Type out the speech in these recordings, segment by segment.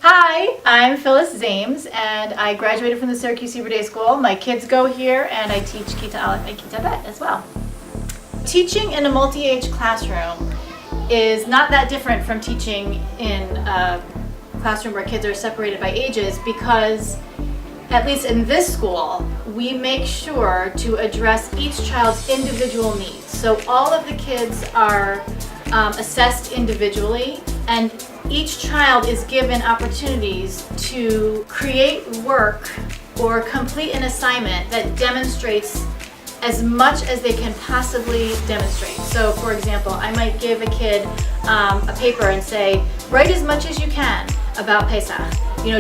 Hi, I'm Phyllis Zames, and I graduated from the Syracuse Hebrew Day School. My kids go here, and I teach Kita Aleph and Kita Bet as well. Teaching in a multi-age classroom is not that different from teaching in a classroom where kids are separated by ages, because at least in this school, we make sure to address each child's individual needs. So all of the kids are assessed individually, and each child is given opportunities to create work or complete an assignment that demonstrates as much as they can possibly demonstrate. So for example, I might give a kid a paper and say, write as much as you can about Pesach.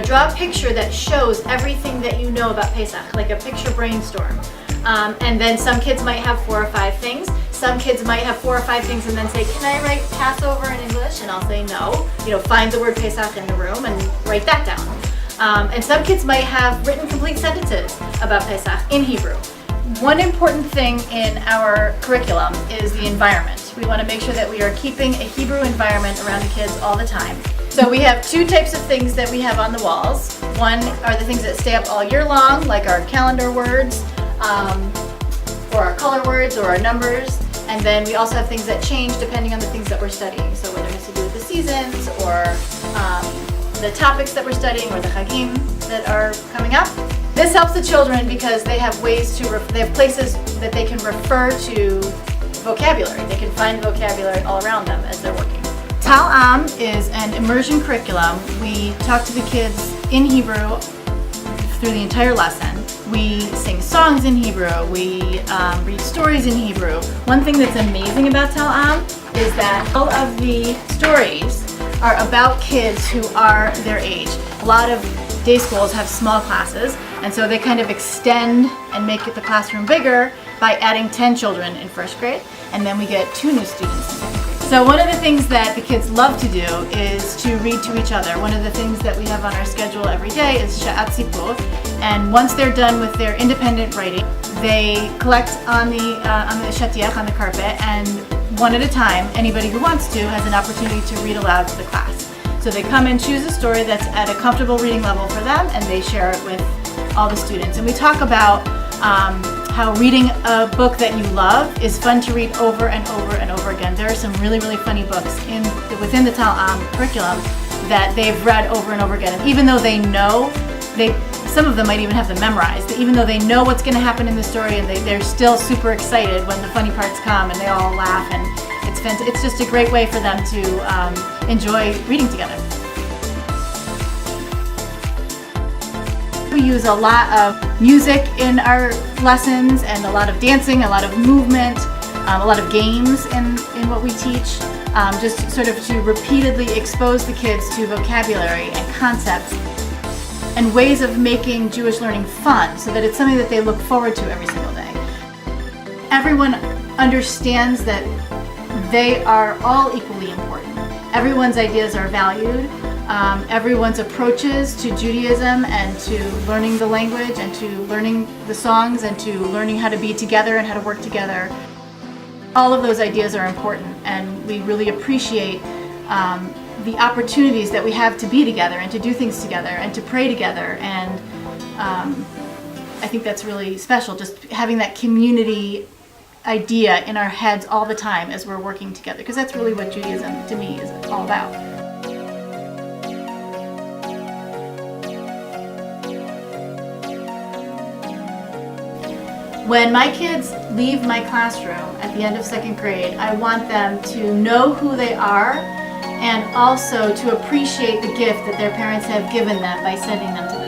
Draw a picture that shows everything that you know about Pesach, like a picture brainstorm. And then some kids might have 4 or 5 things. Some kids might have 4 or 5 things and then say, can I write Passover in English? And I'll say no. Find the word Pesach in the room and write that down. And some kids might have written complete sentences about Pesach in Hebrew. One important thing in our curriculum is the environment. We want to make sure that we are keeping a Hebrew environment around the kids all the time. So we have 2 types of things that we have on the walls. One are the things that stay up all year long, like our calendar words, or our color words, or our numbers. And then we also have things that change depending on the things that we're studying. So whether it has to do with the seasons, or the topics that we're studying, or the Chagim that are coming up. This helps the children because they have ways to, they have places that they can refer to vocabulary. They can find vocabulary all around them as they're working. Tal-Am is an immersion curriculum. We talk to the kids in Hebrew through the entire lesson. We sing songs in Hebrew. We read stories in Hebrew. One thing that's amazing about Tal-Am is that all of the stories are about kids who are their age. A lot of day schools have small classes, and so they kind of extend and make the classroom bigger by adding 10 children in first grade, and then we get 2 new students in second grade. So one of the things that the kids love to do is to read to each other. One of the things that we have on our schedule every day is Sha'at Sipur, and once they're done with their independent writing, they collect on the shatiach, on the carpet, and one at a time, anybody who wants to has an opportunity to read aloud to the class. So they come and choose a story that's at a comfortable reading level for them, and they share it with all the students. And we talk about how reading a book that you love is fun to read over and over and over again. There are some really, really funny books within the Tal-Am curriculum that they've read over and over again. And even though they know, some of them might even have them memorized, even though they know what's going to happen in the story, and they're still super excited when the funny parts come and they all laugh, and it's just a great way for them to enjoy reading together. We use a lot of music in our lessons, and a lot of dancing, a lot of movement, a lot of games in what we teach, just sort of to repeatedly expose the kids to vocabulary and concepts and ways of making Jewish learning fun, so that it's something that they look forward to every single day. Everyone understands that they are all equally important. Everyone's ideas are valued. Everyone's approaches to Judaism and to learning the language and to learning the songs and to learning how to be together and how to work together. All of those ideas are important, and we really appreciate the opportunities that we have to be together and to do things together and to pray together. And I think that's really special, just having that community idea in our heads all the time as we're working together, because that's really what Judaism to me is all about. When my kids leave my classroom at the end of second grade, I want them to know who they are, and also to appreciate the gift that their parents have given them by sending them to